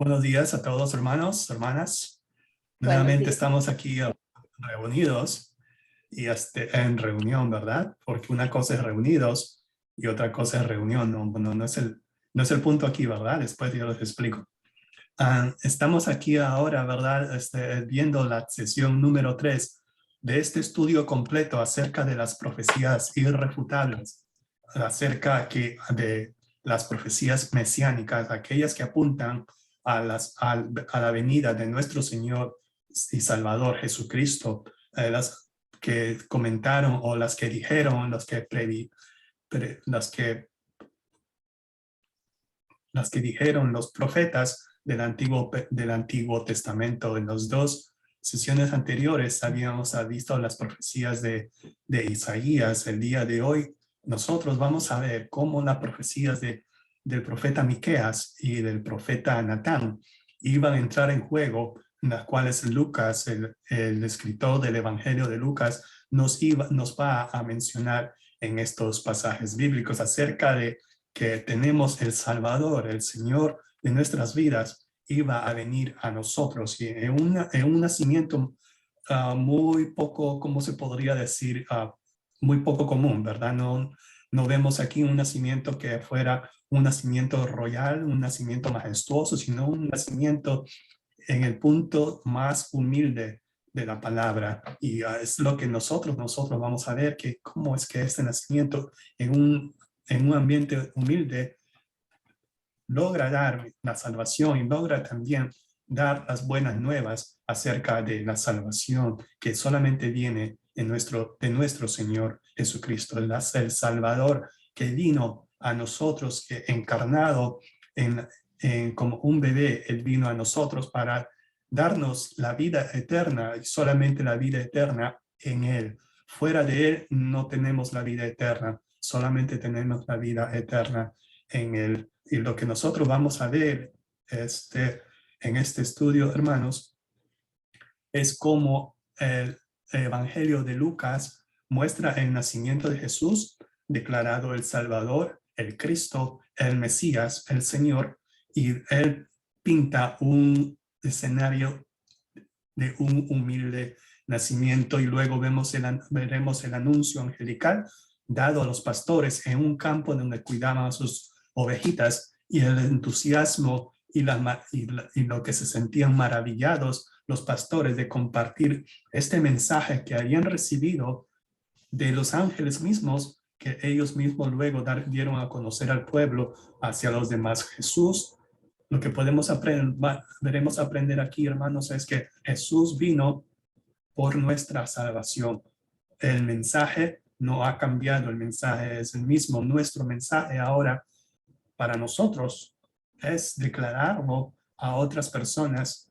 Buenos días a todos, hermanos, hermanas. Buenos Nuevamente días. estamos aquí reunidos y en reunión, ¿verdad? Porque una cosa es reunidos y otra cosa es reunión. No es el punto aquí, ¿verdad? Después yo les explico. Estamos aquí ahora, ¿verdad? Viendo la sesión número 3 de este estudio completo acerca de las profecías irrefutables, de las profecías mesiánicas, aquellas que apuntan a la venida de nuestro Señor y Salvador Jesucristo, las que comentaron o las que dijeron, las que dijeron los profetas del Antiguo Testamento. En las dos sesiones anteriores habíamos visto las profecías de Isaías. El día de hoy nosotros vamos a ver cómo las profecías del profeta Miqueas y del profeta Natán iban a entrar en juego, en las cuales Lucas, el escritor del Evangelio de Lucas, nos va a mencionar en estos pasajes bíblicos acerca de que tenemos el Salvador, el Señor de nuestras vidas, iba a venir a nosotros y en un nacimiento muy poco, ¿cómo se podría decir? Muy poco común, ¿verdad? No vemos aquí un nacimiento que fuera un nacimiento royal, un nacimiento majestuoso, sino un nacimiento en el punto más humilde de la palabra. Y es lo que nosotros vamos a ver, que cómo es que este nacimiento en un ambiente humilde logra dar la salvación y logra también dar las buenas nuevas acerca de la salvación que solamente viene de nuestro Señor Jesucristo, el Salvador que vino a nosotros, que encarnado como un bebé. Él vino a nosotros para darnos la vida eterna y solamente la vida eterna en Él. Fuera de Él no tenemos la vida eterna, solamente tenemos la vida eterna en Él. Y lo que nosotros vamos a ver en este estudio, hermanos, es cómo el Evangelio de Lucas muestra el nacimiento de Jesús, declarado el Salvador, el Cristo, el Mesías, el Señor, y él pinta un escenario de un humilde nacimiento, y luego veremos el anuncio angelical dado a los pastores en un campo donde cuidaban a sus ovejitas, y el entusiasmo y lo que se sentían maravillados los pastores de compartir este mensaje que habían recibido de los ángeles mismos, que ellos mismos luego dieron a conocer al pueblo hacia los demás. Jesús, lo que veremos aprender aquí, hermanos, es que Jesús vino por nuestra salvación. El mensaje no ha cambiado, el mensaje es el mismo. Nuestro mensaje ahora para nosotros es declararlo a otras personas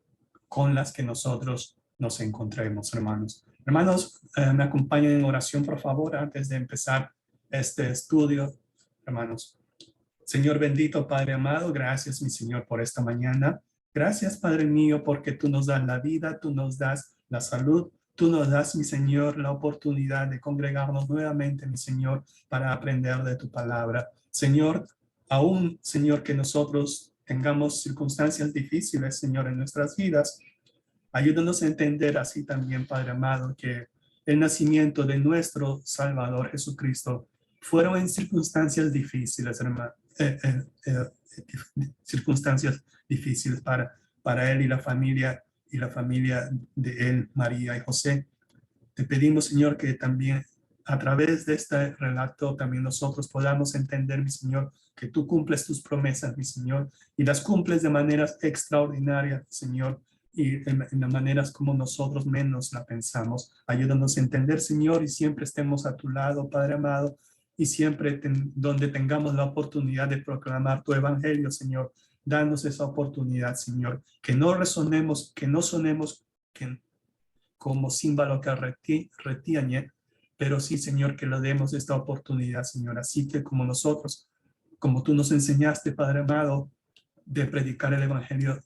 con las que nosotros nos encontremos, hermanos. Hermanos, me acompañan en oración, por favor, antes de empezar este estudio, hermanos. Señor bendito, Padre amado, gracias, mi Señor, por esta mañana. Gracias, Padre mío, porque tú nos das la vida, tú nos das la salud, tú nos das, mi Señor, la oportunidad de congregarnos nuevamente, mi Señor, para aprender de tu palabra. Señor, aún, Señor, que nosotros tengamos circunstancias difíciles, Señor, en nuestras vidas, ayúdanos a entender así también, Padre amado, que el nacimiento de nuestro Salvador Jesucristo fueron en circunstancias difíciles, hermano, circunstancias difíciles para él y la familia de él, María y José. Te pedimos, Señor, que también a través de este relato también nosotros podamos entender, mi Señor, que tú cumples tus promesas, mi Señor, y las cumples de maneras extraordinarias, Señor, y en las maneras como nosotros menos la pensamos. Ayúdanos a entender, Señor, y siempre estemos a tu lado, Padre amado, y siempre donde tengamos la oportunidad de proclamar tu evangelio, Señor, danos esa oportunidad, Señor, que no resonemos, que no sonemos como símbolo que retiñe, pero sí, Señor, que le demos esta oportunidad, Señor. Así que como nosotros, como tú nos enseñaste, Padre amado, de predicar el evangelio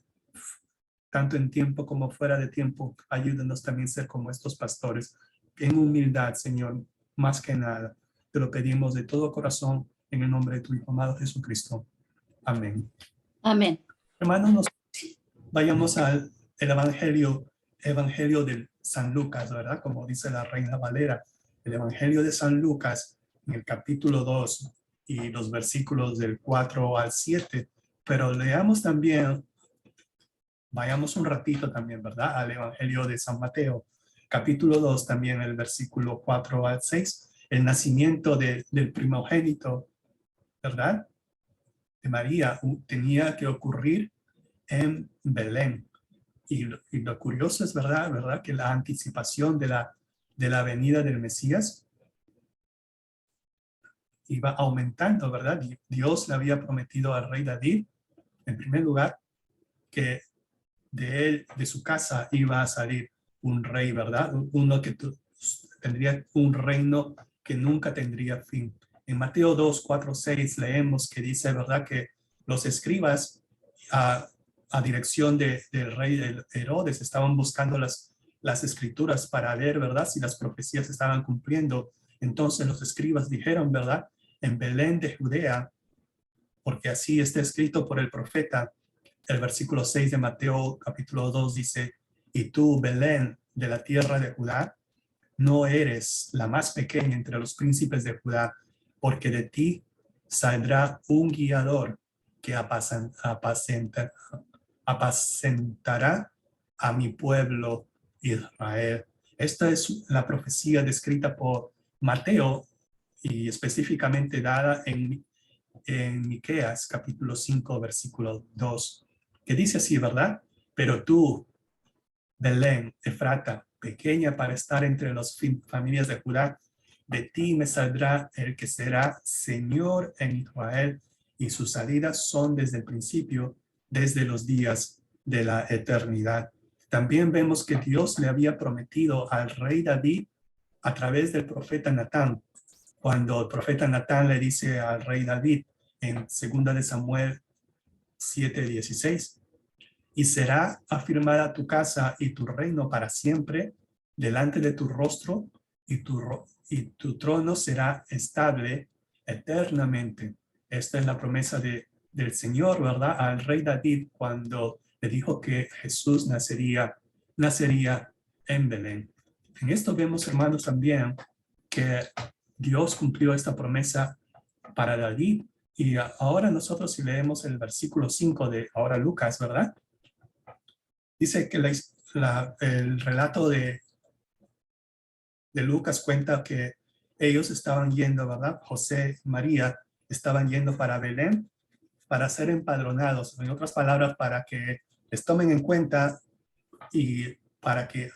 tanto en tiempo como fuera de tiempo, ayúdanos también a ser como estos pastores, en humildad, Señor, más que nada. Te lo pedimos de todo corazón en el nombre de tu Hijo amado Jesucristo. Amén. Amén. Hermanos, Vayamos al Evangelio de San Lucas, ¿verdad? Como dice la Reina Valera, el Evangelio de San Lucas, en el capítulo 2 y los versículos del 4 al 7, pero leamos también, vayamos un ratito también, ¿verdad? Al Evangelio de San Mateo, capítulo 2, también el versículo 4 al 6, el nacimiento del primogénito, ¿verdad? De María tenía que ocurrir en Belén. Y lo curioso es, ¿verdad? Que la anticipación de la venida del Mesías iba aumentando, ¿verdad? Dios le había prometido al rey David, en primer lugar, que de él, de su casa, iba a salir un rey, ¿verdad? Uno que tendría un reino que nunca tendría fin. En Mateo 2, 4, 6 leemos que dice, ¿verdad? Que los escribas a dirección del rey Herodes estaban buscando las escrituras para ver, ¿verdad? Si las profecías estaban cumpliendo. Entonces los escribas dijeron, ¿verdad? En Belén de Judea, porque así está escrito por el profeta. El versículo 6 de Mateo capítulo 2 dice, y tú, Belén, de la tierra de Judá, no eres la más pequeña entre los príncipes de Judá, porque de ti saldrá un guiador que apacentará a mi pueblo Israel. Esta es la profecía descrita por Mateo y específicamente dada en Miqueas capítulo 5 versículo 2, que dice así, ¿verdad? Pero tú, Belén, Efrata, pequeña para estar entre las familias de Judá, de ti me saldrá el que será Señor en Israel, y sus salidas son desde el principio, desde los días de la eternidad. También vemos que Dios le había prometido al rey David a través del profeta Natán, cuando el profeta Natán le dice al rey David en 2 de Samuel 7:16, y será afirmada tu casa y tu reino para siempre delante de tu rostro, y tu trono será estable eternamente. Esta es la promesa del Señor, ¿verdad? Al rey David cuando le dijo que Jesús nacería en Belén. En esto vemos, hermanos, también que Dios cumplió esta promesa para David. Y ahora nosotros si leemos el versículo 5 de ahora Lucas, ¿verdad? Dice que el relato de Lucas cuenta que ellos estaban yendo, ¿verdad? José y María estaban yendo para Belén para ser empadronados. En otras palabras, para que les tomen en cuenta y para que,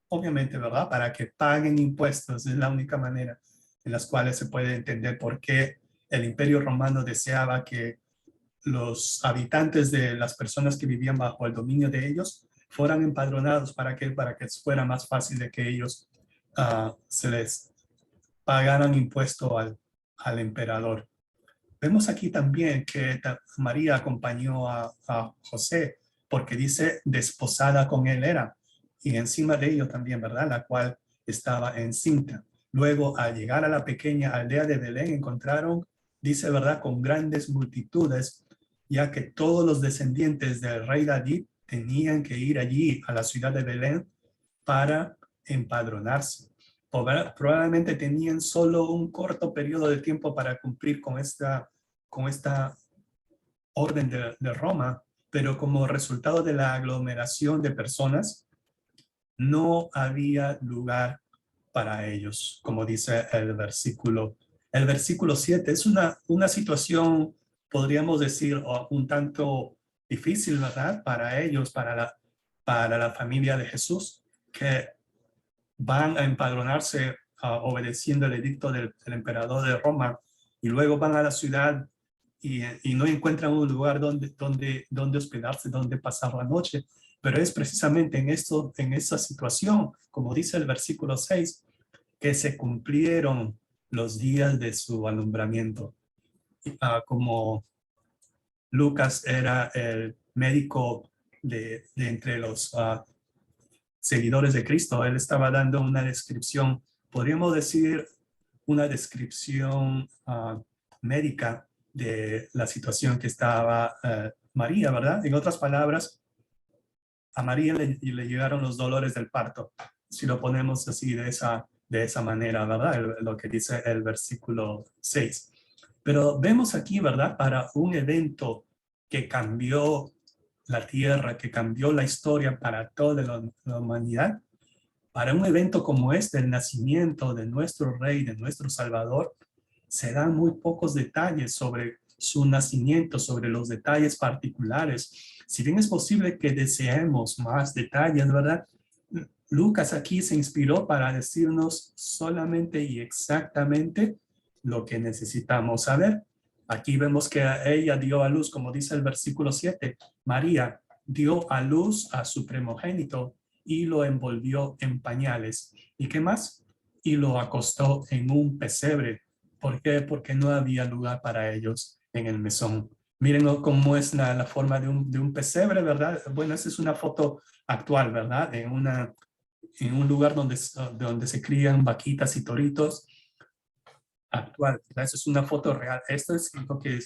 obviamente, ¿verdad? Para que paguen impuestos. Es la única manera en las cuales se puede entender por qué el Imperio Romano deseaba que los habitantes de las personas que vivían bajo el dominio de ellos fueran empadronados. ¿Para qué? Para que fuera más fácil de que ellos se les pagaran impuesto al emperador. Vemos aquí también que María acompañó a José porque dice desposada con él era, y encima de ello también, ¿verdad? La cual estaba encinta. Luego, al llegar a la pequeña aldea de Belén, encontraron, dice, ¿verdad?, con grandes multitudes, ya que todos los descendientes del rey David tenían que ir allí a la ciudad de Belén para empadronarse. Probablemente tenían solo un corto periodo de tiempo para cumplir con esta orden de Roma, pero como resultado de la aglomeración de personas, no había lugar para ellos, como dice el versículo. El versículo 7 es una situación, podríamos decir, un tanto difícil, ¿verdad? Para ellos, para la familia de Jesús, que van a empadronarse obedeciendo el edicto del emperador de Roma, y luego van a la ciudad y no encuentran un lugar donde hospedarse, donde pasar la noche. Pero es precisamente en esa situación, como dice el versículo 6, que se cumplieron los días de su alumbramiento. Como Lucas era el médico de entre los seguidores de Cristo, él estaba dando una descripción, podríamos decir, una descripción médica de la situación que estaba María, ¿verdad? En otras palabras, a María le llegaron los dolores del parto. Si lo ponemos así de esa manera, ¿verdad? Lo que dice el versículo 6. Pero vemos aquí, ¿verdad? Para un evento que cambió la tierra, que cambió la historia para toda la humanidad, para un evento como este, el nacimiento de nuestro Rey, de nuestro Salvador, se dan muy pocos detalles sobre su nacimiento, sobre los detalles particulares. Si bien es posible que deseemos más detalles, ¿verdad? Lucas aquí se inspiró para decirnos solamente y exactamente lo que necesitamos saber. Aquí vemos que ella dio a luz, como dice el versículo 7, María dio a luz a su primogénito y lo envolvió en pañales. ¿Y qué más? Y lo acostó en un pesebre. ¿Por qué? Porque no había lugar para ellos en el mesón. Miren cómo es la forma de un pesebre, ¿verdad? Bueno, esa es una foto actual, ¿verdad? En un lugar donde se crían vaquitas y toritos actual. Esa es una foto real. Esto es lo que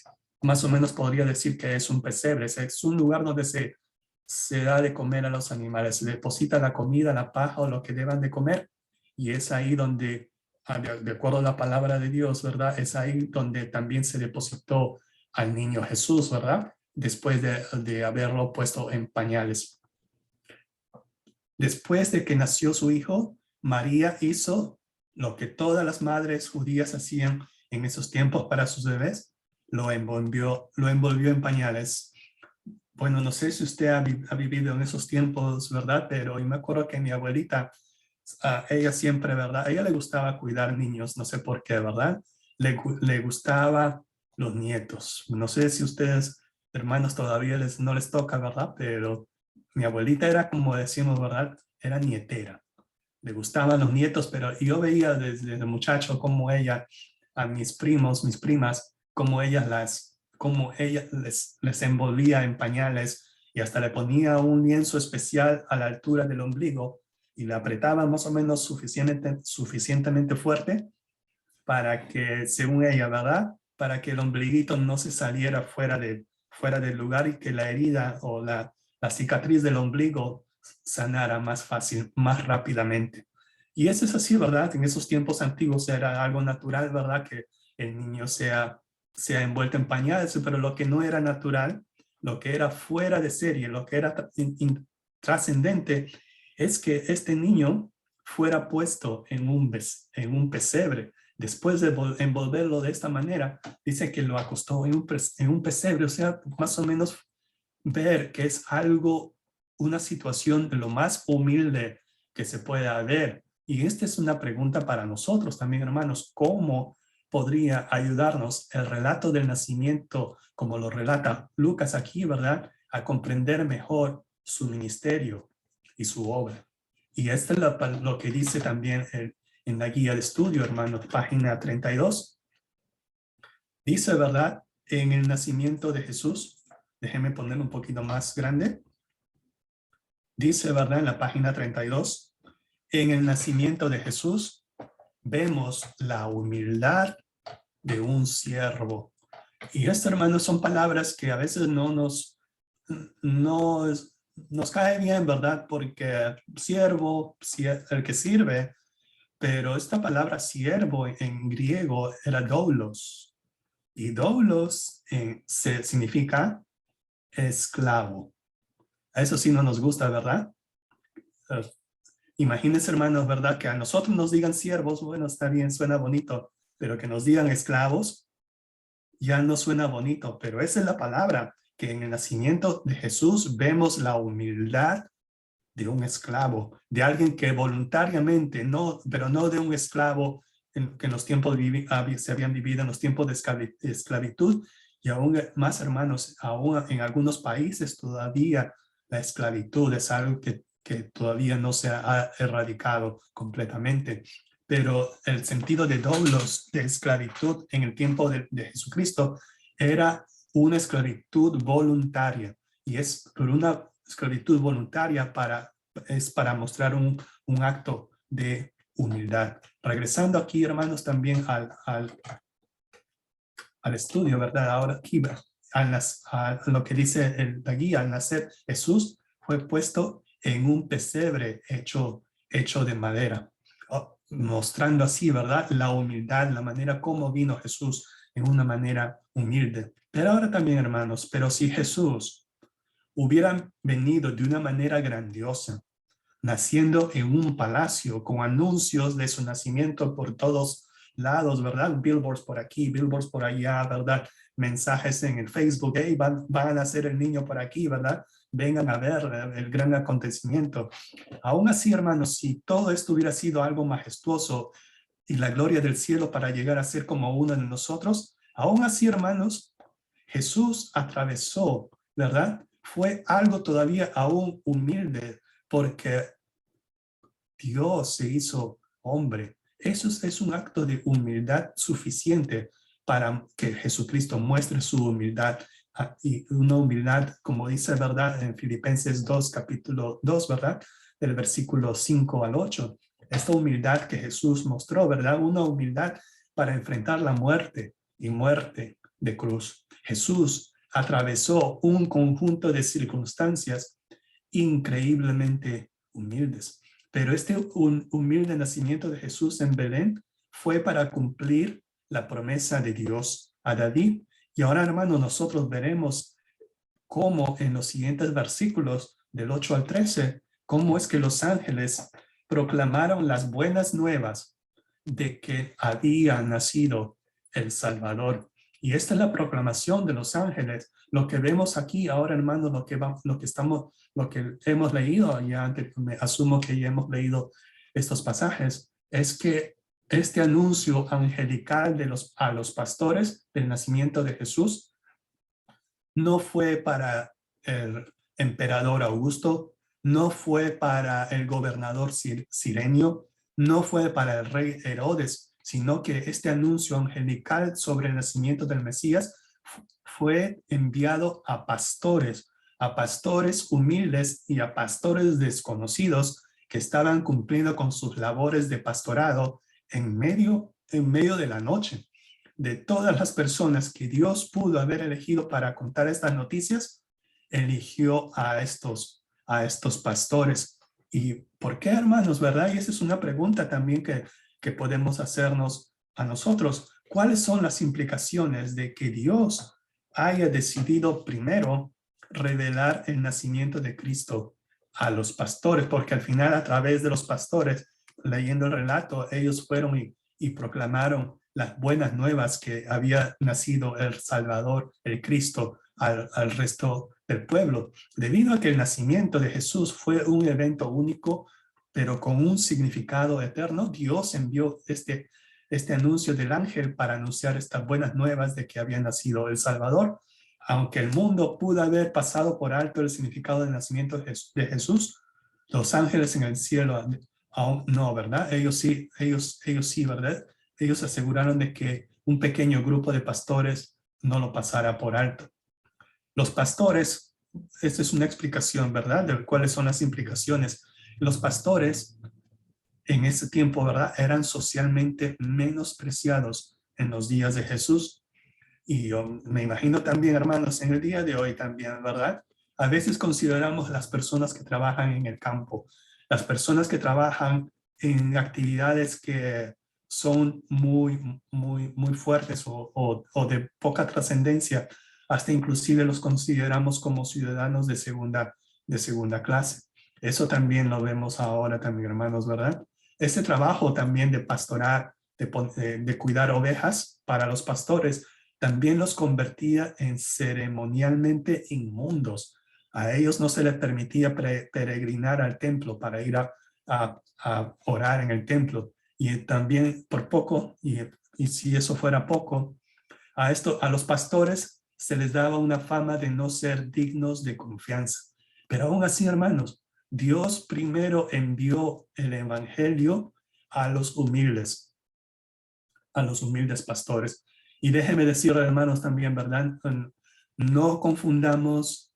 más o menos podría decir que es un pesebre. Es un lugar donde se da de comer a los animales. Se deposita la comida, la paja o lo que deban de comer. Y es ahí donde, de acuerdo a la palabra de Dios, ¿verdad? Es ahí donde también se depositó al niño Jesús, ¿verdad? Después de haberlo puesto en pañales. Después de que nació su hijo, María hizo lo que todas las madres judías hacían en esos tiempos para sus bebés, lo envolvió en pañales. Bueno, no sé si usted ha vivido en esos tiempos, ¿verdad? Pero yo me acuerdo que mi abuelita, ella siempre, ¿verdad? A ella le gustaba cuidar niños, no sé por qué, ¿verdad? Le gustaba los nietos. No sé si ustedes, hermanos, todavía no les toca, ¿verdad? Pero mi abuelita era, como decimos, ¿verdad? Era nietera. Le gustaban los nietos, pero yo veía desde muchacho como ella, a mis primos, mis primas, como ella les envolvía en pañales y hasta le ponía un lienzo especial a la altura del ombligo y le apretaba más o menos suficientemente fuerte para que, según ella, ¿verdad? Para que el ombliguito no se saliera fuera del lugar y que la herida o la cicatriz del ombligo sanara más fácil, más rápidamente. Y eso es así, ¿verdad? En esos tiempos antiguos era algo natural, ¿verdad? Que el niño sea envuelto en pañales, pero lo que no era natural, lo que era fuera de serie, lo que era trascendente, es que este niño fuera puesto en un pesebre. Después de envolverlo de esta manera, dice que lo acostó en un pesebre, o sea, más o menos ver que es algo, una situación de lo más humilde que se pueda ver. Y esta es una pregunta para nosotros también, hermanos. ¿Cómo podría ayudarnos el relato del nacimiento, como lo relata Lucas aquí, ¿verdad? A comprender mejor su ministerio y su obra. Y esto es lo que dice también en la guía de estudio, hermanos, página 32. Dice, ¿verdad? En el nacimiento de Jesús, déjenme poner un poquito más grande. Dice, ¿verdad? En la página 32, en el nacimiento de Jesús vemos la humildad de un siervo. Y esto, hermanos, son palabras que a veces no nos cae bien, ¿verdad? Porque siervo, el que sirve, pero esta palabra siervo en griego era doulos. Y doulos significa esclavo. A eso sí no nos gusta, ¿verdad? Uh, Imagínense, hermanos, ¿verdad? Que a nosotros nos digan siervos, bueno, está bien, suena bonito, pero que nos digan esclavos, ya no suena bonito, pero esa es la palabra, que en el nacimiento de Jesús vemos la humildad de un esclavo, de alguien que voluntariamente, no, pero no de un esclavo que en los tiempos se habían vivido en los tiempos de esclavitud, y aún más, hermanos, aún en algunos países todavía la esclavitud es algo que todavía no se ha erradicado completamente. Pero el sentido de doulos, de esclavitud en el tiempo de Jesucristo, era una esclavitud voluntaria. Y es por una esclavitud voluntaria es para mostrar un acto de humildad. Regresando aquí, hermanos, también al estudio, ¿verdad? Ahora aquí, a lo que dice la guía, al nacer Jesús, fue puesto en un pesebre hecho de madera, mostrando así, ¿verdad? La humildad, la manera como vino Jesús en una manera humilde. Pero ahora también, hermanos, pero si Jesús hubiera venido de una manera grandiosa, naciendo en un palacio con anuncios de su nacimiento por todos lados, ¿verdad? Billboards por aquí, billboards por allá, ¿verdad? Mensajes en el Facebook, hey, van a nacer el niño por aquí, ¿verdad? Vengan a ver el gran acontecimiento. Aún así, hermanos, si todo esto hubiera sido algo majestuoso y la gloria del cielo para llegar a ser como uno de nosotros, aún así, hermanos, Jesús atravesó, ¿verdad? Fue algo todavía aún humilde, porque Dios se hizo hombre. Eso es un acto de humildad suficiente para que Jesucristo muestre su humildad, y una humildad, como dice, ¿verdad? En Filipenses 2, capítulo 2, ¿verdad? Del versículo 5 al 8. Esta humildad que Jesús mostró, ¿verdad? Una humildad para enfrentar la muerte y muerte de cruz. Jesús atravesó un conjunto de circunstancias increíblemente humildes. Pero este humilde nacimiento de Jesús en Belén fue para cumplir la promesa de Dios a David. Y ahora, hermano, nosotros veremos cómo en los siguientes versículos del 8 al 13, cómo es que los ángeles proclamaron las buenas nuevas de que había nacido el Salvador. Y esta es la proclamación de los ángeles. Lo que vemos aquí ahora, hermano, lo que hemos leído, ya me asumo que ya hemos leído estos pasajes, es que este anuncio angelical a los pastores del nacimiento de Jesús no fue para el emperador Augusto, no fue para el gobernador Cirenio, no fue para el rey Herodes, sino que este anuncio angelical sobre el nacimiento del Mesías fue enviado a pastores humildes y a pastores desconocidos que estaban cumpliendo con sus labores de pastorado en medio de la noche. De todas las personas que Dios pudo haber elegido para contar estas noticias, eligió a estos pastores. ¿Y por qué, hermanos, verdad? Y esa es una pregunta también que podemos hacernos a nosotros. ¿Cuáles son las implicaciones de que Dios haya decidido primero revelar el nacimiento de Cristo a los pastores? Porque al final, a través de los pastores, leyendo el relato, ellos fueron y proclamaron las buenas nuevas que había nacido el Salvador, el Cristo, al resto del pueblo. Debido a que el nacimiento de Jesús fue un evento único, pero con un significado eterno, Dios envió este anuncio del ángel para anunciar estas buenas nuevas de que había nacido el Salvador. Aunque el mundo pudo haber pasado por alto el significado del nacimiento de Jesús, los ángeles en el cielo aún no, ¿verdad? Ellos sí, ¿verdad? Ellos aseguraron de que un pequeño grupo de pastores no lo pasara por alto. Los pastores, esta es una explicación, ¿verdad? De cuáles son las implicaciones. Los pastores en ese tiempo, ¿verdad? Eran socialmente menospreciados en los días de Jesús. Y yo me imagino también, hermanos, en el día de hoy también, ¿verdad? A veces consideramos las personas que trabajan en el campo, las personas que trabajan en actividades que son muy fuertes o de poca trascendencia, hasta inclusive los consideramos como ciudadanos de segunda clase. Eso también lo vemos ahora también, hermanos, ¿verdad? Este trabajo también de pastorar, de cuidar ovejas para los pastores, también los convertía en ceremonialmente inmundos. A ellos no se les permitía peregrinar al templo para ir a orar en el templo. Y también por poco, y si eso fuera poco, a los pastores se les daba una fama de no ser dignos de confianza. Pero aún así, hermanos, Dios primero envió el evangelio a los humildes pastores. Y déjeme decir, hermanos, también, ¿verdad? No confundamos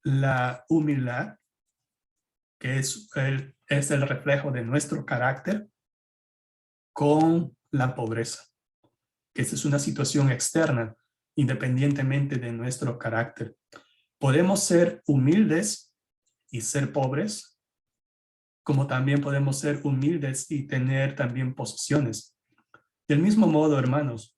la humildad, que es el reflejo de nuestro carácter, con la pobreza, que esa es una situación externa, independientemente de nuestro carácter. Podemos ser humildes y ser pobres, como también podemos ser humildes y tener también posesiones. Del mismo modo, hermanos,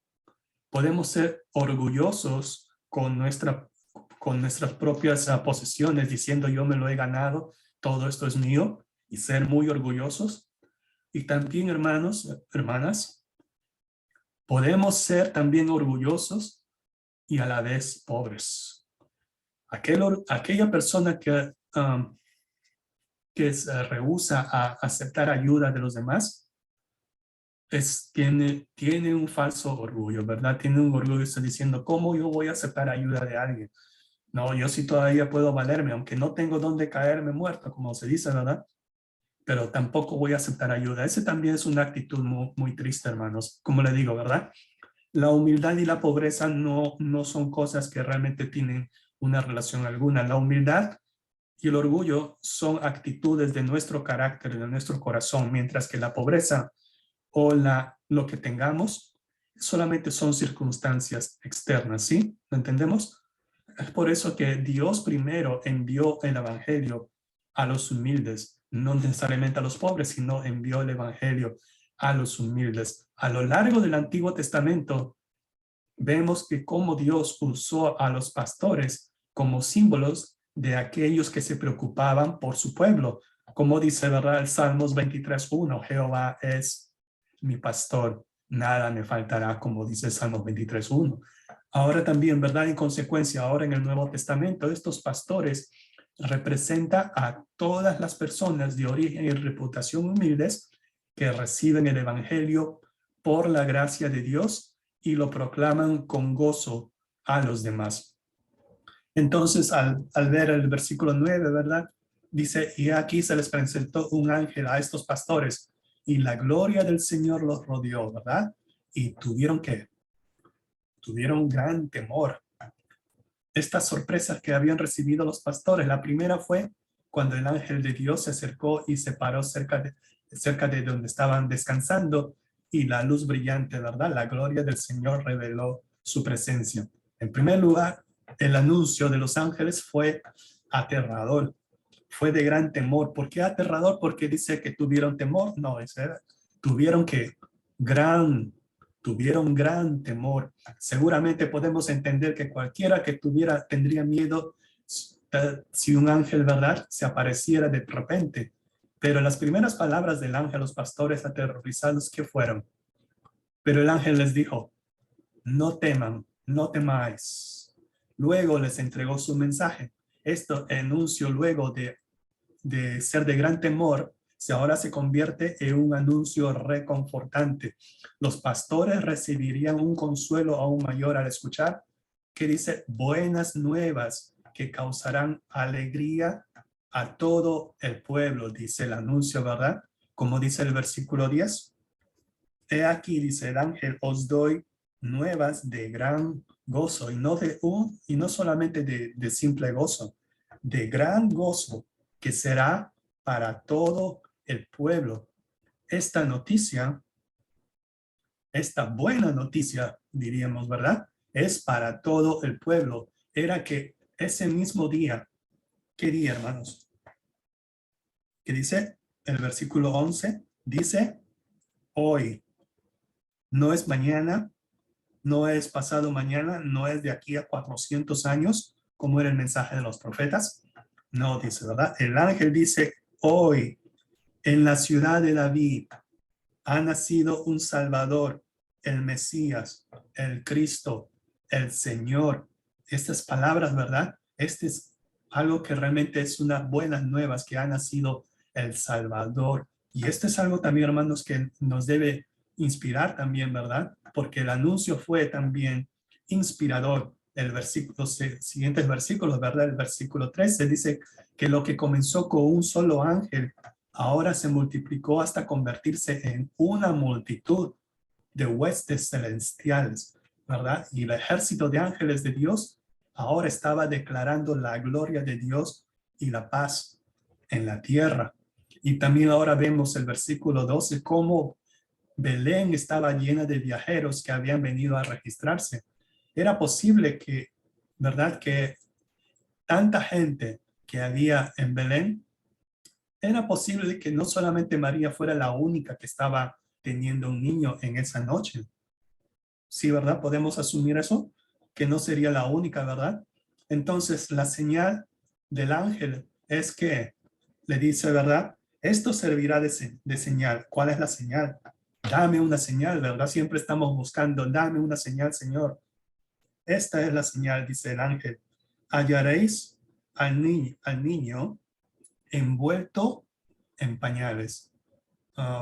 podemos ser orgullosos con nuestras propias posesiones, diciendo yo me lo he ganado, todo esto es mío, y ser muy orgullosos. Y también, hermanos, hermanas, podemos ser también orgullosos y a la vez pobres. Aquella persona que se rehúsa a aceptar ayuda de los demás, tiene un falso orgullo, ¿verdad? Tiene un orgullo, está diciendo, ¿cómo yo voy a aceptar ayuda de alguien? No, yo sí todavía puedo valerme, aunque no tengo dónde caerme muerto, como se dice, ¿verdad? Pero tampoco voy a aceptar ayuda. Ese también es una actitud muy, muy triste, hermanos. Como le digo, ¿verdad? La humildad y la pobreza no son cosas que realmente tienen una relación alguna. La humildad y el orgullo son actitudes de nuestro carácter, de nuestro corazón, mientras que la pobreza o lo que tengamos solamente son circunstancias externas, ¿sí? ¿Lo entendemos? Es por eso que Dios primero envió el evangelio a los humildes, no necesariamente a los pobres, sino envió el evangelio a los humildes. A lo largo del Antiguo Testamento vemos que cómo Dios usó a los pastores como símbolos de aquellos que se preocupaban por su pueblo. Como dice, ¿verdad? El Salmos 23:1, Jehová es mi pastor, nada me faltará, como dice el Salmos 23:1. Ahora también, ¿verdad? En consecuencia, ahora en el Nuevo Testamento, estos pastores representan a todas las personas de origen y reputación humildes que reciben el evangelio por la gracia de Dios y lo proclaman con gozo a los demás. Entonces, al ver el versículo 9, ¿verdad? Dice, y aquí se les presentó un ángel a estos pastores y la gloria del Señor los rodeó, ¿verdad? Y tuvieron gran temor. Estas sorpresas que habían recibido los pastores, la primera fue cuando el ángel de Dios se acercó y se paró cerca de donde estaban descansando y la luz brillante, ¿verdad? La gloria del Señor reveló su presencia. En primer lugar, el anuncio de los ángeles fue aterrador, fue de gran temor. ¿Por qué aterrador? Porque dice que tuvieron temor. No, tuvieron que tuvieron gran temor. Seguramente podemos entender que cualquiera que tendría miedo si un ángel, ¿verdad?, se apareciera de repente. Pero las primeras palabras del ángel a los pastores aterrorizados, ¿qué fueron? Pero el ángel les dijo, no teman, no temáis. Luego les entregó su mensaje. Esto anuncio luego de ser de gran temor, ahora se convierte en un anuncio reconfortante. Los pastores recibirían un consuelo aún mayor al escuchar que dice buenas nuevas que causarán alegría a todo el pueblo, dice el anuncio, ¿verdad? Como dice el versículo 10. He aquí, dice el ángel, os doy nuevas de gran gozo, y no solamente de simple gozo, de gran gozo, que será para todo el pueblo. Esta noticia, esta buena noticia, diríamos, ¿verdad? Es para todo el pueblo. Era que ese mismo día, ¿qué día, hermanos? ¿Qué dice? El versículo 11 dice, hoy, no es mañana, no es pasado mañana, no es de aquí a 400 años, como era el mensaje de los profetas. No, dice, ¿verdad? El ángel dice, hoy, en la ciudad de David, ha nacido un Salvador, el Mesías, el Cristo, el Señor. Estas palabras, ¿verdad? Este es algo que realmente es una buenas nuevas, que ha nacido el Salvador. Y esto es algo también, hermanos, que nos debe inspirar también, ¿verdad? Porque el anuncio fue también inspirador. El versículo, siguientes versículos, ¿verdad? El versículo 13 dice que lo que comenzó con un solo ángel, ahora se multiplicó hasta convertirse en una multitud de huestes celestiales, ¿verdad? Y el ejército de ángeles de Dios ahora estaba declarando la gloria de Dios y la paz en la tierra. Y también ahora vemos el versículo 12, cómo Belén estaba llena de viajeros que habían venido a registrarse. Era posible que, ¿verdad?, que tanta gente que había en Belén, era posible que no solamente María fuera la única que estaba teniendo un niño en esa noche. Sí, ¿verdad? Podemos asumir eso, que no sería la única, ¿verdad? Entonces, la señal del ángel es que le dice, ¿verdad? Esto servirá de señal. ¿Cuál es la señal? Dame una señal, ¿verdad? Siempre estamos buscando, dame una señal, Señor. Esta es la señal, dice el ángel. Hallaréis al niño envuelto en pañales.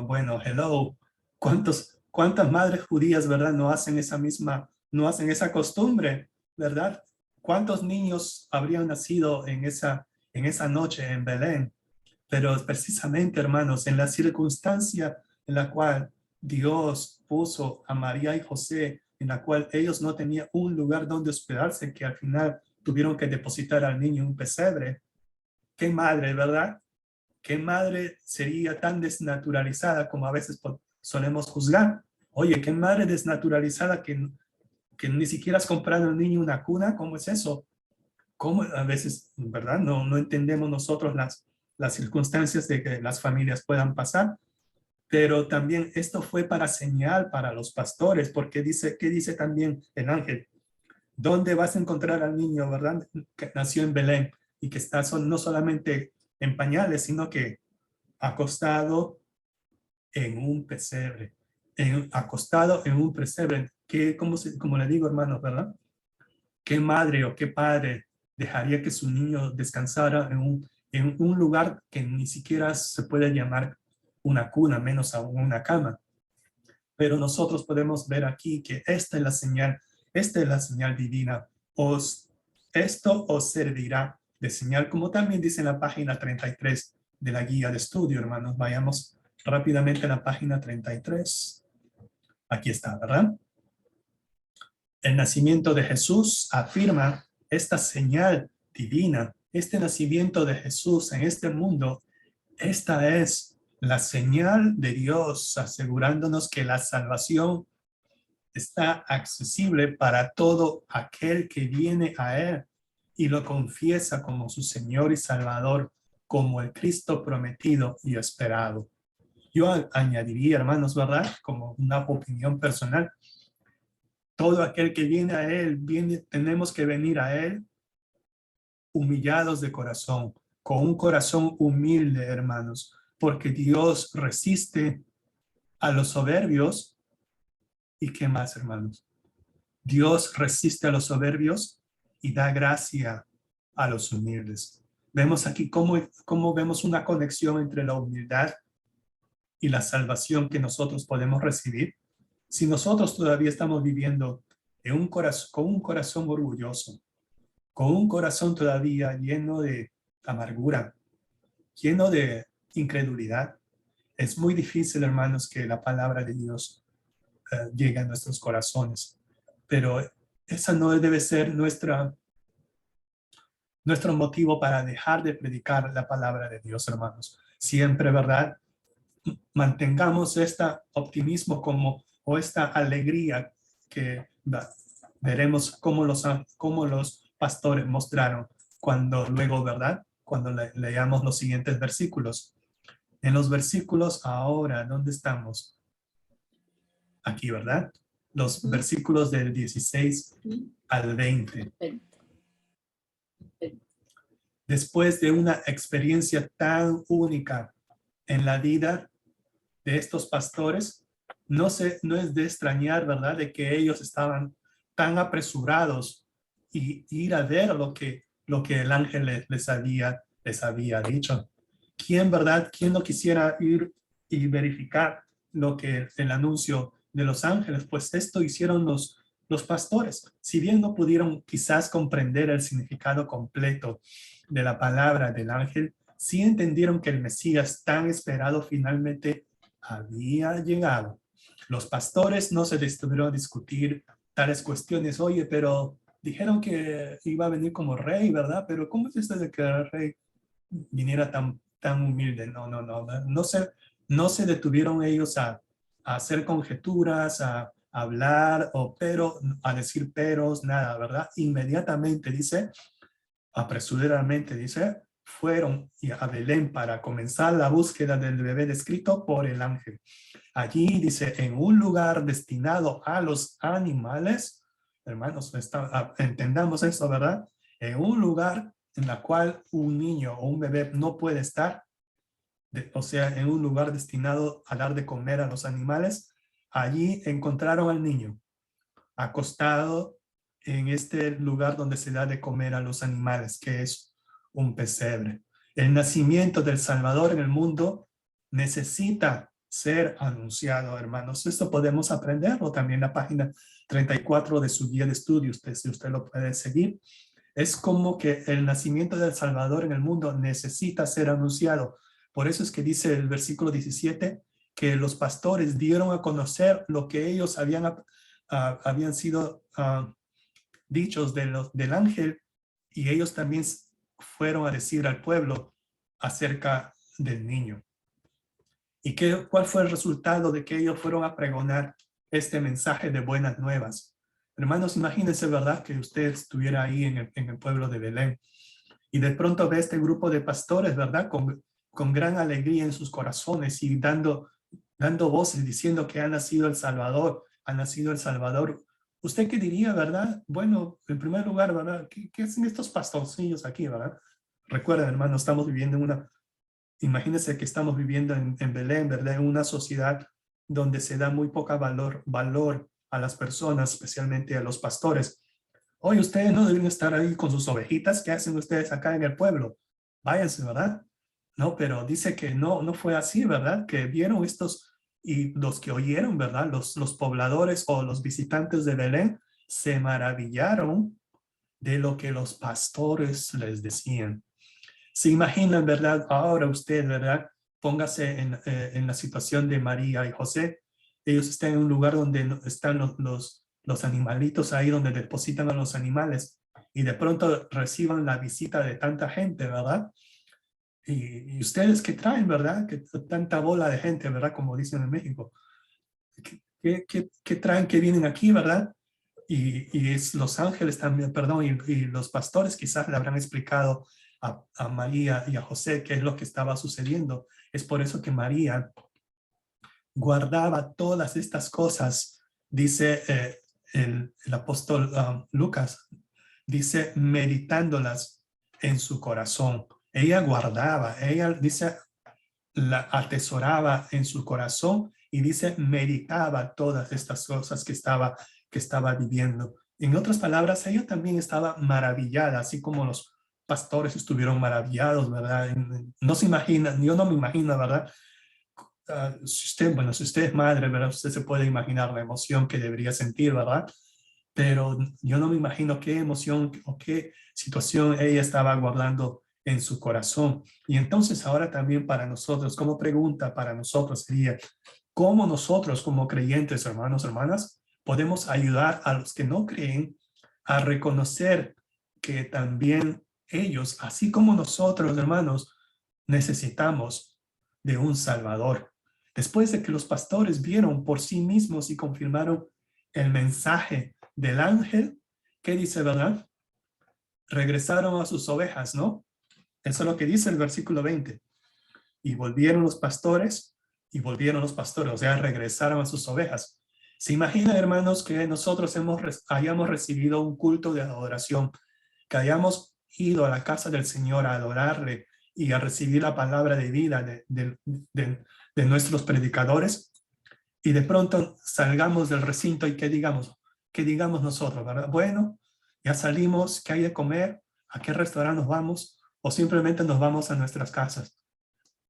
Bueno, hello. ¿Cuántas madres judías, verdad, no hacen esa costumbre, verdad? ¿Cuántos niños habrían nacido en esa noche en Belén? Pero precisamente, hermanos, en la circunstancia en la cual Dios puso a María y José, en la cual ellos no tenían un lugar donde hospedarse, que al final tuvieron que depositar al niño en un pesebre. ¿Qué madre, verdad? ¿Qué madre sería tan desnaturalizada como a veces solemos juzgar? Oye, ¿qué madre desnaturalizada que ni siquiera has comprado al niño una cuna? ¿Cómo es eso? ¿Cómo a veces, verdad? No entendemos nosotros las circunstancias de que las familias puedan pasar, pero también esto fue para señal para los pastores, porque ¿qué dice también el ángel? ¿Dónde vas a encontrar al niño, verdad? Que nació en Belén y que está no solamente en pañales, sino que acostado en un pesebre, acostado en un pesebre, que como le digo, hermanos, ¿verdad? ¿Qué madre o qué padre dejaría que su niño descansara en un lugar que ni siquiera se puede llamar una cuna, menos aún una cama? Pero nosotros podemos ver aquí que esta es la señal divina. Esto os servirá de señal, como también dice en la página 33 de la guía de estudio, hermanos. Vayamos rápidamente a la página 33. Aquí está, ¿verdad? El nacimiento de Jesús afirma esta señal divina, este nacimiento de Jesús en este mundo. Esta es la señal de Dios asegurándonos que la salvación está accesible para todo aquel que viene a Él y lo confiesa como su Señor y Salvador, como el Cristo prometido y esperado. Yo añadiría, hermanos, ¿verdad? Como una opinión personal, todo aquel que viene a Él, tenemos que venir a Él humillados de corazón, con un corazón humilde, hermanos, porque Dios resiste a los soberbios. ¿Y qué más, hermanos? Dios resiste a los soberbios y da gracia a los humildes. Vemos aquí cómo vemos una conexión entre la humildad y la salvación que nosotros podemos recibir. Si nosotros todavía estamos viviendo con un corazón orgulloso, con un corazón todavía lleno de amargura, lleno de incredulidad, es muy difícil, hermanos, que la palabra de Dios llegue a nuestros corazones. Pero esa no debe ser nuestro motivo para dejar de predicar la palabra de Dios, hermanos. Siempre, ¿verdad? Mantengamos este optimismo o esta alegría que veremos cómo los pastores mostraron cuando luego, ¿verdad? Cuando leamos los siguientes versículos. En los versículos ahora, ¿dónde estamos? Aquí, ¿verdad? Los versículos del 16 al 20. Después de una experiencia tan única en la vida de estos pastores, no es de extrañar, ¿verdad?, de que ellos estaban tan apresurados y ir a ver lo que el ángel les había dicho. ¿Quién, verdad? ¿Quién no quisiera ir y verificar lo que el anuncio de los ángeles? Pues esto hicieron los pastores. Si bien no pudieron quizás comprender el significado completo de la palabra del ángel, sí entendieron que el Mesías tan esperado finalmente había llegado. Los pastores no se detuvieron a discutir tales cuestiones. Oye, pero dijeron que iba a venir como rey, ¿verdad? Pero ¿cómo es esto de que el rey viniera tan humilde? No se detuvieron ellos a hacer conjeturas, a hablar, a decir peros, nada, ¿verdad? Inmediatamente dice, apresuradamente dice, fueron a Belén para comenzar la búsqueda del bebé descrito por el ángel. Allí dice, en un lugar destinado a los animales, hermanos, entendamos eso, ¿verdad? En un lugar en la cual un niño o un bebé no puede estar, o sea, en un lugar destinado a dar de comer a los animales, allí encontraron al niño acostado en este lugar donde se da de comer a los animales, que es un pesebre. El nacimiento del Salvador en el mundo necesita ser anunciado, hermanos. Esto podemos aprenderlo también en la página 34 de su guía de estudios, si usted lo puede seguir. Es como que el nacimiento del Salvador en el mundo necesita ser anunciado. Por eso es que dice el versículo 17 que los pastores dieron a conocer lo que ellos habían sido dichos del ángel, y ellos también fueron a decir al pueblo acerca del niño. ¿Y cuál fue el resultado de que ellos fueron a pregonar este mensaje de buenas nuevas? Hermanos, imagínense, ¿verdad? Que usted estuviera ahí en el pueblo de Belén y de pronto ve este grupo de pastores, ¿verdad? Con gran alegría en sus corazones y dando voces diciendo que ha nacido el Salvador, ha nacido el Salvador. ¿Usted qué diría, verdad? Bueno, en primer lugar, ¿verdad? ¿Qué hacen estos pastorcillos aquí, verdad? Recuerden, hermanos, estamos viviendo imagínense que estamos viviendo en Belén, ¿verdad? En una sociedad donde se da muy poca valor a las personas, especialmente a los pastores. Oye, ustedes no deben estar ahí con sus ovejitas. ¿Qué hacen ustedes acá en el pueblo? Váyanse, ¿verdad? No, pero dice que no fue así, ¿verdad? Que vieron estos, y los que oyeron, ¿verdad? Los pobladores o los visitantes de Belén se maravillaron de lo que los pastores les decían. Se imaginan, ¿verdad? Ahora usted, ¿verdad? Póngase en la situación de María y José. Ellos están en un lugar donde están los animalitos ahí, donde depositan a los animales, y de pronto reciban la visita de tanta gente, ¿verdad? Y ustedes que traen, ¿verdad? Que tanta bola de gente, ¿verdad? Como dicen en México. ¿Qué traen que vienen aquí, ¿verdad? Y es los ángeles también, perdón, y los pastores quizás le habrán explicado a María y a José qué es lo que estaba sucediendo. Es por eso que María guardaba todas estas cosas, dice el apóstol Lucas, dice meditándolas en su corazón. Ella guardaba, ella dice, la atesoraba en su corazón, y dice meditaba todas estas cosas que estaba viviendo. En otras palabras, ella también estaba maravillada, así como los pastores estuvieron maravillados, ¿verdad? No se imagina, yo no me imagino, ¿verdad? Si usted es madre, ¿verdad? Usted se puede imaginar la emoción que debería sentir, ¿verdad? Pero yo no me imagino qué emoción o qué situación ella estaba guardando en su corazón. Y entonces ahora también para nosotros, como pregunta para nosotros sería, ¿cómo nosotros como creyentes, hermanos, hermanas, podemos ayudar a los que no creen a reconocer que también ellos, así como nosotros, hermanos, necesitamos de un Salvador? Después de que los pastores vieron por sí mismos y confirmaron el mensaje del ángel, ¿qué dice, verdad? Regresaron a sus ovejas, ¿no? Eso es lo que dice el versículo 20. Y volvieron los pastores, o sea, regresaron a sus ovejas. ¿Se imaginan, hermanos, que nosotros hayamos recibido un culto de adoración, que hayamos ido a la casa del Señor a adorarle y a recibir la palabra de vida de nuestros predicadores, y de pronto salgamos del recinto y qué digamos nosotros, ¿verdad? Bueno, ya salimos, ¿qué hay de comer? ¿A qué restaurante nos vamos? O simplemente nos vamos a nuestras casas.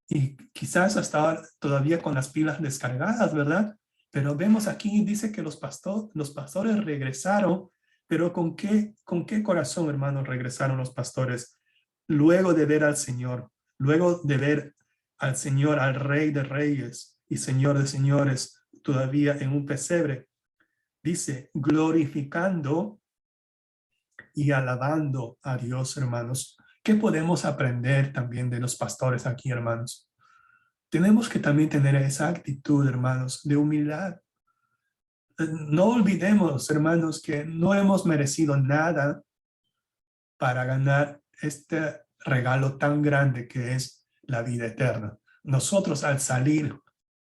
Y quizás hasta ahora todavía con las pilas descargadas, ¿verdad? Pero vemos aquí, dice que los pastores regresaron, pero ¿con qué corazón, hermanos, regresaron los pastores? Luego de ver al Señor, luego de ver al Señor, al Rey de Reyes y Señor de Señores, todavía en un pesebre, dice, glorificando y alabando a Dios, hermanos. ¿Qué podemos aprender también de los pastores aquí, hermanos? Tenemos que también tener esa actitud, hermanos, de humildad. No olvidemos, hermanos, que no hemos merecido nada para ganar regalo tan grande que es la vida eterna. Nosotros al salir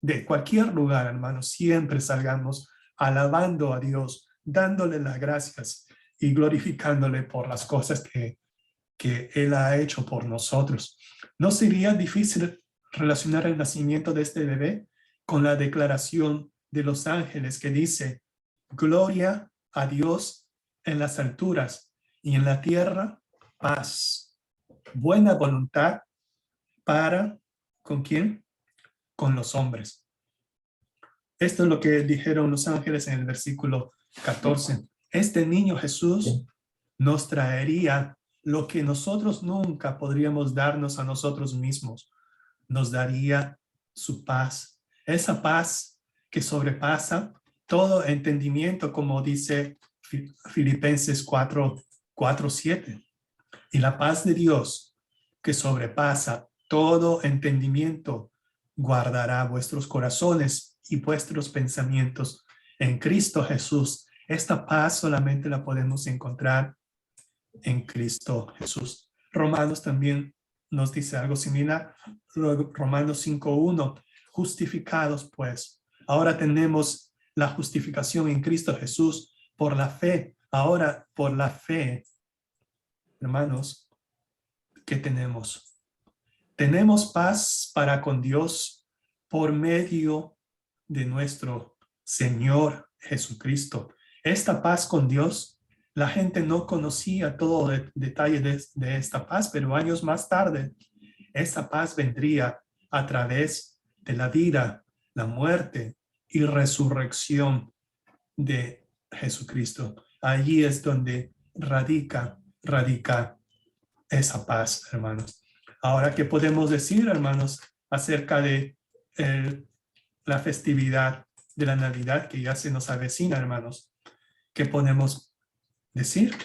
de cualquier lugar, hermanos, siempre salgamos alabando a Dios, dándole las gracias y glorificándole por las cosas que Él ha hecho por nosotros. ¿No sería difícil relacionar el nacimiento de este bebé con la declaración de los ángeles que dice, gloria a Dios en las alturas y en la tierra paz, buena voluntad para, ¿con quién? Con los hombres. Esto es lo que dijeron los ángeles en el versículo 14. Este niño Jesús nos traería lo que nosotros nunca podríamos darnos a nosotros mismos. Nos daría su paz. Esa paz que sobrepasa todo entendimiento, como dice Filipenses 4:7. Y la paz de Dios, que sobrepasa todo entendimiento, guardará vuestros corazones y vuestros pensamientos en Cristo Jesús. Esta paz solamente la podemos encontrar en Cristo Jesús. Romanos también nos dice algo similar. Romanos 5:1, justificados pues. Ahora tenemos la justificación en Cristo Jesús por la fe. Ahora por la fe, hermanos, ¿qué tenemos? Tenemos paz para con Dios por medio de nuestro Señor Jesucristo. Esta paz con Dios, la gente no conocía todo el detalle de esta paz, pero años más tarde, esta paz vendría a través de la vida, la muerte y resurrección de Jesucristo. Allí es donde radica esa paz, hermanos. Ahora, ¿qué podemos decir, hermanos, acerca de la festividad de la Navidad que ya se nos avecina, hermanos? ¿Qué podemos decir?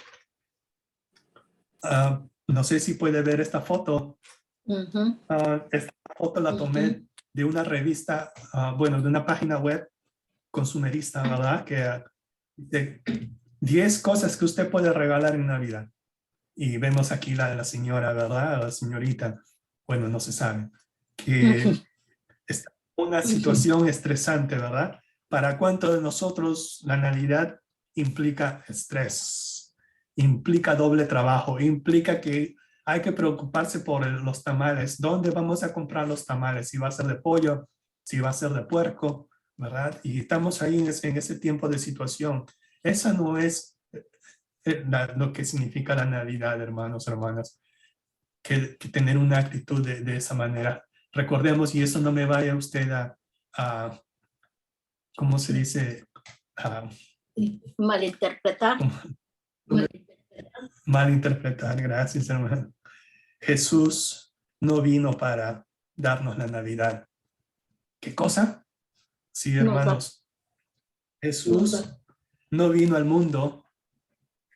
No sé si puede ver esta foto. Esta foto la tomé de una revista, bueno, de una página web consumerista, ¿verdad? Que de 10 cosas que usted puede regalar en Navidad. Y vemos aquí la señora, ¿verdad? La señorita, bueno, no se sabe, que está en una situación estresante, ¿verdad? ¿Para cuántos de nosotros la Navidad implica estrés? Implica doble trabajo, implica que hay que preocuparse por los tamales. ¿Dónde vamos a comprar los tamales? Si va a ser de pollo, si va a ser de puerco, ¿verdad? Y estamos ahí en ese tiempo de situación. Esa no es lo que significa la Navidad, hermanos, hermanas, que tener una actitud de esa manera. Recordemos, y eso no me vaya usted a ¿cómo se dice? Malinterpretar. Malinterpretar, gracias, hermano. Jesús no vino para darnos la Navidad. ¿Qué cosa? Sí, hermanos. Jesús no vino al mundo.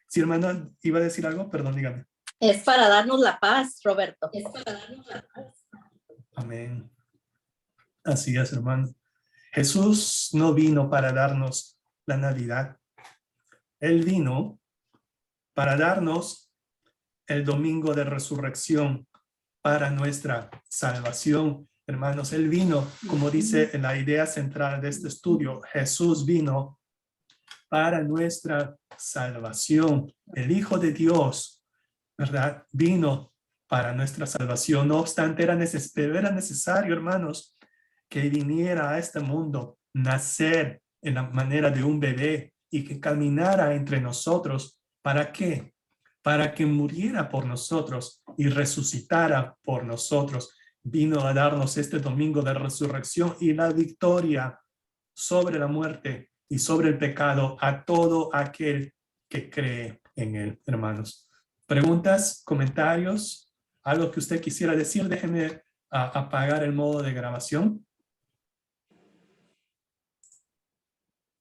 Sí, hermano, ¿iba a decir algo? Perdón, dígame. Es para darnos la paz, Roberto. Es para darnos la paz. Amén. Así es, hermano. Jesús no vino para darnos la Navidad. Él vino para darnos el domingo de resurrección para nuestra salvación. Hermanos, Él vino, como dice en la idea central de este estudio, Jesús vino para nuestra salvación. El Hijo de Dios, ¿verdad? Vino para nuestra salvación. No obstante, era necesario, hermanos, que viniera a este mundo, nacer en la manera de un bebé y que caminara entre nosotros. ¿Para qué? Para que muriera por nosotros y resucitara por nosotros. Vino a darnos este domingo de resurrección y la victoria sobre la muerte y sobre el pecado a todo aquel que cree en él, hermanos. ¿Preguntas, comentarios? ¿Algo que usted quisiera decir? Déjeme apagar el modo de grabación.